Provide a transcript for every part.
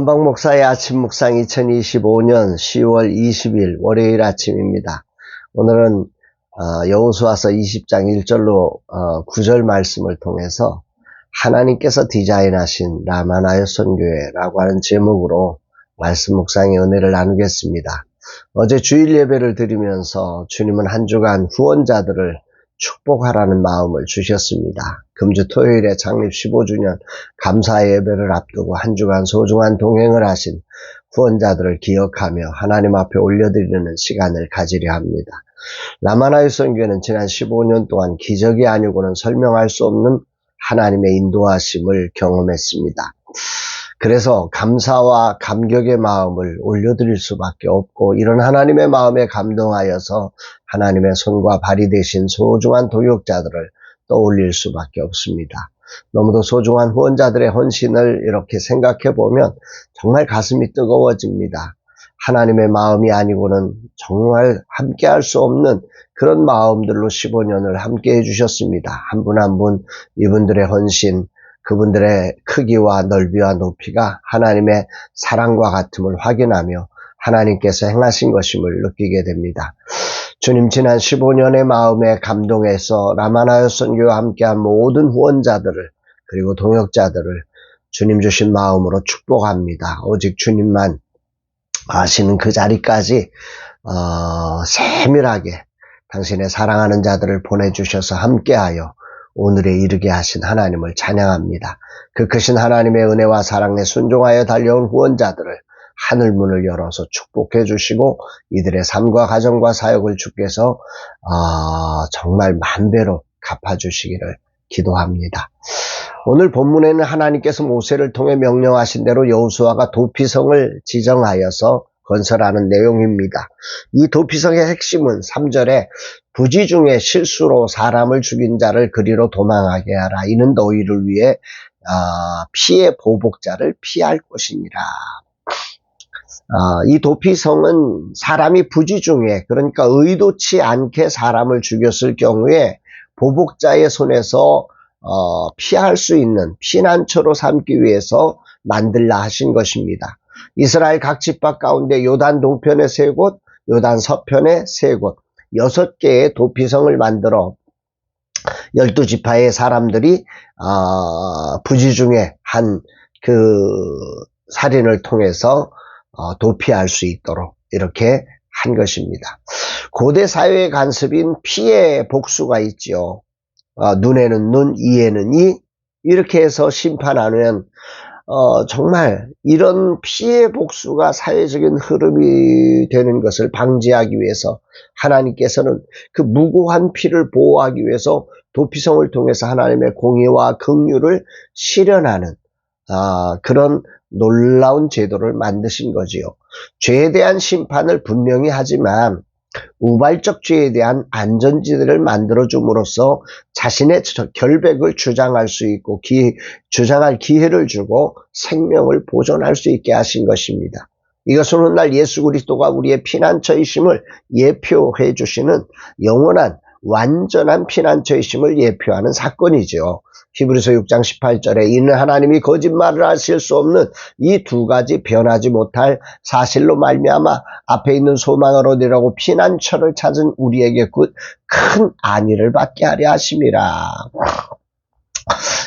한방 목사의 아침 묵상 2025년 10월 20일 월요일 아침입니다. 오늘은 여호수아서 20장 1절로 9절 말씀을 통해서 하나님께서 디자인하신 라마나요 선교회라고 하는 제목으로 말씀 묵상의 은혜를 나누겠습니다. 어제 주일 예배를 드리면서 주님은 한 주간 후원자들을 축복하라는 마음을 주셨습니다. 금주 토요일에 창립 15주년 감사 예배를 앞두고 한 주간 소중한 동행을 하신 후원자들을 기억하며 하나님 앞에 올려드리는 시간을 가지려 합니다. 라마나요 선교회는 지난 15년 동안 기적이 아니고는 설명할 수 없는 하나님의 인도하심을 경험했습니다. 그래서 감사와 감격의 마음을 올려드릴 수밖에 없고, 이런 하나님의 마음에 감동하여서 하나님의 손과 발이 되신 소중한 동역자들을 떠올릴 수밖에 없습니다. 너무도 소중한 후원자들의 헌신을 이렇게 생각해 보면 정말 가슴이 뜨거워집니다. 하나님의 마음이 아니고는 정말 함께할 수 없는 그런 마음들로 15년을 함께 해주셨습니다. 한 분 한 분 이분들의 헌신, 그분들의 크기와 넓이와 높이가 하나님의 사랑과 같음을 확인하며 하나님께서 행하신 것임을 느끼게 됩니다. 주님, 지난 15년의 마음에 감동해서 라마나요 선교와 함께한 모든 후원자들을, 그리고 동역자들을 주님 주신 마음으로 축복합니다. 오직 주님만 아시는 그 자리까지 세밀하게 당신의 사랑하는 자들을 보내주셔서 함께하여 오늘에 이르게 하신 하나님을 찬양합니다. 그 크신 하나님의 은혜와 사랑에 순종하여 달려온 후원자들을 하늘문을 열어서 축복해 주시고 이들의 삶과 가정과 사역을 주께서 정말 만배로 갚아주시기를 기도합니다. 오늘 본문에는 하나님께서 모세를 통해 명령하신 대로 여호수아가 도피성을 지정하여서 건설하는 내용입니다. 이 도피성의 핵심은 3절에 부지 중에 실수로 사람을 죽인 자를 그리로 도망하게 하라. 이는 너희를 위해 피의 보복자를 피할 것이니라. 이 도피성은 사람이 부지 중에, 그러니까 의도치 않게 사람을 죽였을 경우에 보복자의 손에서 피할 수 있는 피난처로 삼기 위해서 만들라 하신 것입니다. 이스라엘 각 지파 가운데 요단 동편에 3곳, 요단 서편에 3곳, 6개의 도피성을 만들어 12지파의 사람들이 부지 중에 한 그 살인을 통해서 도피할 수 있도록 이렇게 한 것입니다. 고대 사회의 관습인 피의 복수가 있죠. 눈에는 눈, 이에는 이, 이렇게 해서 심판하면 정말 이런 피해 복수가 사회적인 흐름이 되는 것을 방지하기 위해서 하나님께서는 그 무고한 피를 보호하기 위해서 도피성을 통해서 하나님의 공의와 긍휼을 실현하는 그런 놀라운 제도를 만드신 거지요. 죄에 대한 심판을 분명히 하지만 우발적 죄에 대한 안전지대를 만들어줌으로써 자신의 결백을 주장할 수 있고 주장할 기회를 주고 생명을 보존할 수 있게 하신 것입니다. 이것은 오늘날 예수 그리스도가 우리의 피난처이심을 예표해 주시는 영원한 완전한 피난처이심을 예표하는 사건이죠. 히브리서 6장 18절에 이는 하나님이 거짓말을 하실 수 없는 이 두 가지 변하지 못할 사실로 말미암아 앞에 있는 소망을 얻으려고 피난처를 찾은 우리에게 큰 안위를 받게 하려 하심이라.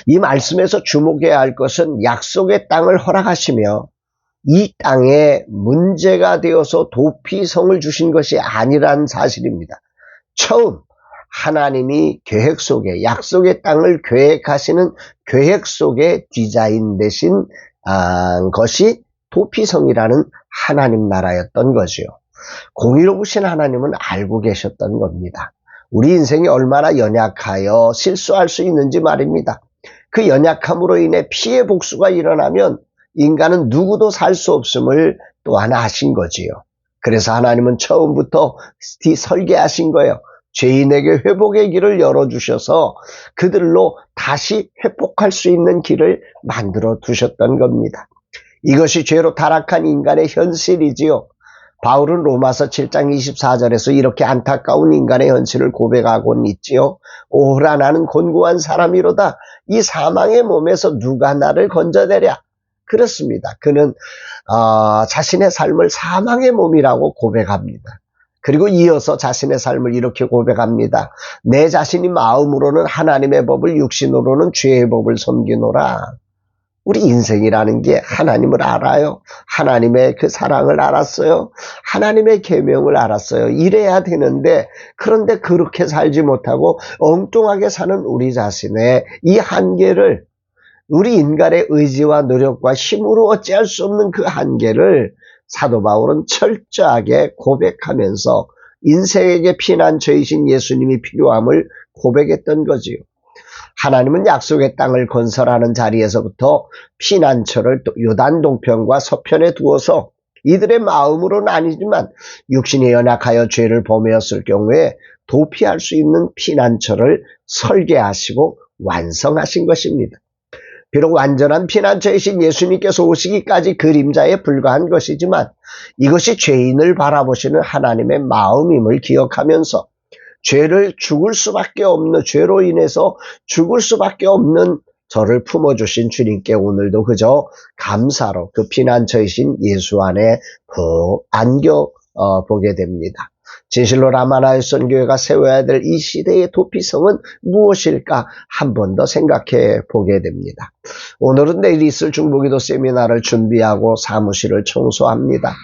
이 말씀에서 주목해야 할 것은 약속의 땅을 허락하시며 이 땅에 문제가 되어서 도피성을 주신 것이 아니란 사실입니다. 처음 하나님이 계획 속에, 약속의 땅을 계획하시는 계획 속에 디자인되신 것이 도피성이라는 하나님 나라였던 거지요. 공의로우신 하나님은 알고 계셨던 겁니다. 우리 인생이 얼마나 연약하여 실수할 수 있는지 말입니다. 그 연약함으로 인해 피해 복수가 일어나면 인간은 누구도 살 수 없음을 또한 아신 거지요. 그래서 하나님은 처음부터 설계하신 거예요. 죄인에게 회복의 길을 열어주셔서 그들로 다시 회복할 수 있는 길을 만들어 두셨던 겁니다. 이것이 죄로 타락한 인간의 현실이지요. 바울은 로마서 7장 24절에서 이렇게 안타까운 인간의 현실을 고백하곤 있지요. 오호라 나는 곤고한 사람이로다. 이 사망의 몸에서 누가 나를 건져내랴. 그렇습니다. 그는 자신의 삶을 사망의 몸이라고 고백합니다. 그리고 이어서 자신의 삶을 이렇게 고백합니다. 내 자신이 마음으로는 하나님의 법을, 육신으로는 죄의 법을 섬기노라. 우리 인생이라는 게 하나님을 알아요. 하나님의 그 사랑을 알았어요. 하나님의 계명을 알았어요. 이래야 되는데, 그런데 그렇게 살지 못하고 엉뚱하게 사는 우리 자신의 이 한계를, 우리 인간의 의지와 노력과 힘으로 어찌할 수 없는 그 한계를 사도 바울은 철저하게 고백하면서 인생에게 피난처이신 예수님이 필요함을 고백했던 거지요. 하나님은 약속의 땅을 건설하는 자리에서부터 피난처를 요단 동편과 서편에 두어서 이들의 마음으로는 아니지만 육신이 연약하여 죄를 범하였을 경우에 도피할 수 있는 피난처를 설계하시고 완성하신 것입니다. 비록 완전한 피난처이신 예수님께서 오시기까지 그림자에 불과한 것이지만 이것이 죄인을 바라보시는 하나님의 마음임을 기억하면서 죄로 인해서 죽을 수밖에 없는 저를 품어주신 주님께 오늘도 그저 감사로 그 피난처이신 예수 안에 안겨보게 됩니다. 진실로 라마나의 선교회가 세워야 될 이 시대의 도피성은 무엇일까 한 번 더 생각해 보게 됩니다. 오늘은 내일 있을 중보기도 세미나를 준비하고 사무실을 청소합니다.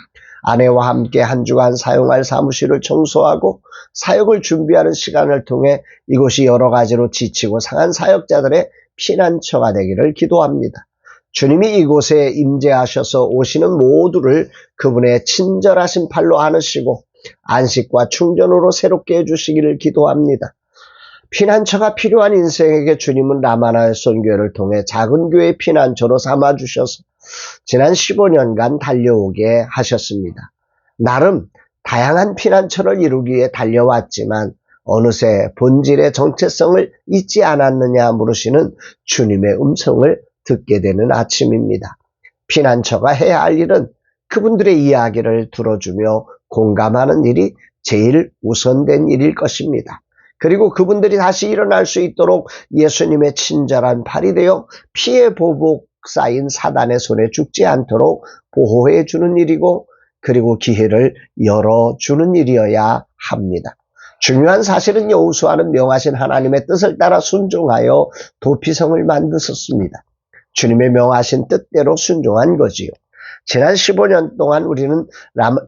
아내와 함께 한 주간 사용할 사무실을 청소하고 사역을 준비하는 시간을 통해 이곳이 여러 가지로 지치고 상한 사역자들의 피난처가 되기를 기도합니다. 주님이 이곳에 임재하셔서 오시는 모두를 그분의 친절하신 팔로 안으시고 안식과 충전으로 새롭게 해주시기를 기도합니다. 피난처가 필요한 인생에게 주님은 라마나의 선교회를 통해 작은 교회의 피난처로 삼아주셔서 지난 15년간 달려오게 하셨습니다. 나름 다양한 피난처를 이루기 위해 달려왔지만 어느새 본질의 정체성을 잊지 않았느냐 물으시는 주님의 음성을 듣게 되는 아침입니다. 피난처가 해야 할 일은 그분들의 이야기를 들어주며 공감하는 일이 제일 우선된 일일 것입니다. 그리고 그분들이 다시 일어날 수 있도록 예수님의 친절한 팔이 되어 피해 보복 쌓인 사단의 손에 죽지 않도록 보호해 주는 일이고 그리고 기회를 열어주는 일이어야 합니다. 중요한 사실은 여호수아는 명하신 하나님의 뜻을 따라 순종하여 도피성을 만드셨습니다. 주님의 명하신 뜻대로 순종한 거지요. 지난 15년 동안 우리는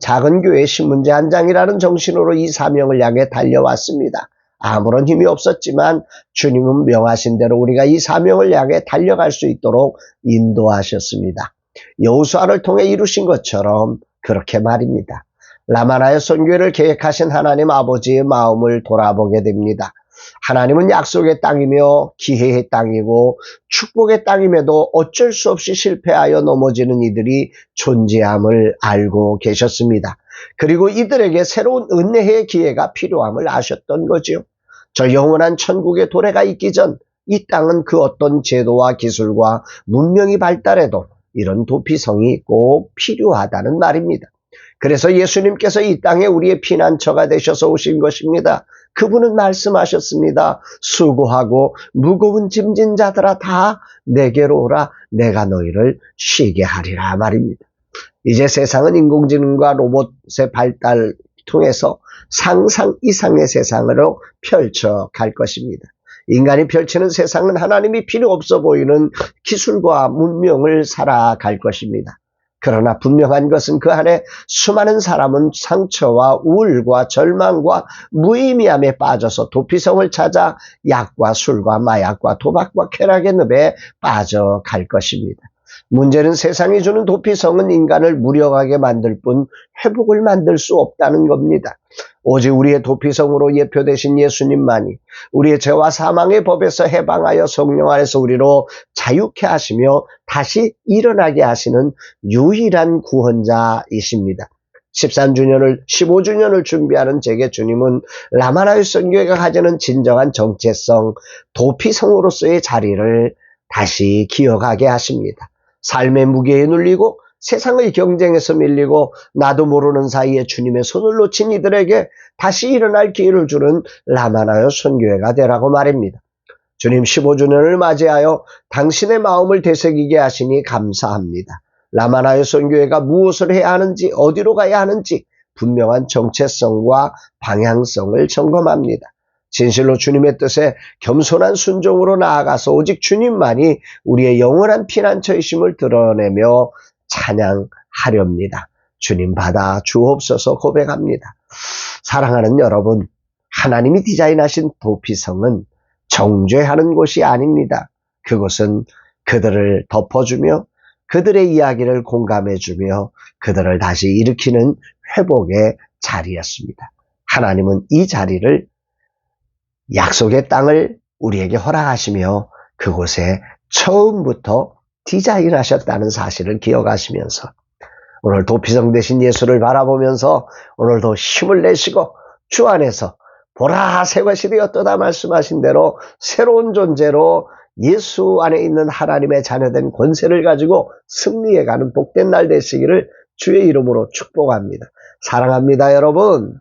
작은 교회 신문지 한 장이라는 정신으로 이 사명을 향해 달려왔습니다. 아무런 힘이 없었지만 주님은 명하신 대로 우리가 이 사명을 향해 달려갈 수 있도록 인도하셨습니다. 여호수아를 통해 이루신 것처럼 그렇게 말입니다. 라마나의 선교회를 계획하신 하나님 아버지의 마음을 돌아보게 됩니다. 하나님은 약속의 땅이며 기회의 땅이고 축복의 땅임에도 어쩔 수 없이 실패하여 넘어지는 이들이 존재함을 알고 계셨습니다. 그리고 이들에게 새로운 은혜의 기회가 필요함을 아셨던 거죠. 저 영원한 천국의 도래가 있기 전 이 땅은 그 어떤 제도와 기술과 문명이 발달해도 이런 도피성이 꼭 필요하다는 말입니다. 그래서 예수님께서 이 땅에 우리의 피난처가 되셔서 오신 것입니다. 그분은 말씀하셨습니다. 수고하고 무거운 짐진 자들아 다 내게로 오라 내가 너희를 쉬게 하리라 말입니다. 이제 세상은 인공지능과 로봇의 발달을 통해서 상상 이상의 세상으로 펼쳐갈 것입니다. 인간이 펼치는 세상은 하나님이 필요 없어 보이는 기술과 문명을 살아갈 것입니다. 그러나 분명한 것은 그 안에 수많은 사람은 상처와 우울과 절망과 무의미함에 빠져서 도피성을 찾아 약과 술과 마약과 도박과 쾌락의 늪에 빠져갈 것입니다. 문제는 세상이 주는 도피성은 인간을 무력하게 만들 뿐 회복을 만들 수 없다는 겁니다. 오직 우리의 도피성으로 예표되신 예수님만이 우리의 죄와 사망의 법에서 해방하여 성령 안에서 우리로 자유케 하시며 다시 일어나게 하시는 유일한 구원자이십니다. 15주년을 준비하는 제게 주님은 라마나의 선교회가 가지는 진정한 정체성, 도피성으로서의 자리를 다시 기억하게 하십니다. 삶의 무게에 눌리고 세상의 경쟁에서 밀리고 나도 모르는 사이에 주님의 손을 놓친 이들에게 다시 일어날 기회를 주는 라마나의 선교회가 되라고 말입니다. 주님 15주년을 맞이하여 당신의 마음을 되새기게 하시니 감사합니다. 라마나요 선교회가 무엇을 해야 하는지, 어디로 가야 하는지 분명한 정체성과 방향성을 점검합니다. 진실로 주님의 뜻에 겸손한 순종으로 나아가서 오직 주님만이 우리의 영원한 피난처이심을 드러내며 찬양하렵니다. 주님 받아 주옵소서 고백합니다. 사랑하는 여러분, 하나님이 디자인하신 도피성은 정죄하는 곳이 아닙니다. 그곳은 그들을 덮어주며 그들의 이야기를 공감해주며 그들을 다시 일으키는 회복의 자리였습니다. 하나님은 이 자리를, 약속의 땅을 우리에게 허락하시며 그곳에 처음부터 디자인하셨다는 사실을 기억하시면서 오늘 도피성 되신 예수를 바라보면서 오늘도 힘을 내시고 주 안에서 보라 새 것이 되었도다 말씀하신 대로 새로운 존재로 예수 안에 있는 하나님의 자녀된 권세를 가지고 승리해가는 복된 날 되시기를 주의 이름으로 축복합니다. 사랑합니다, 여러분.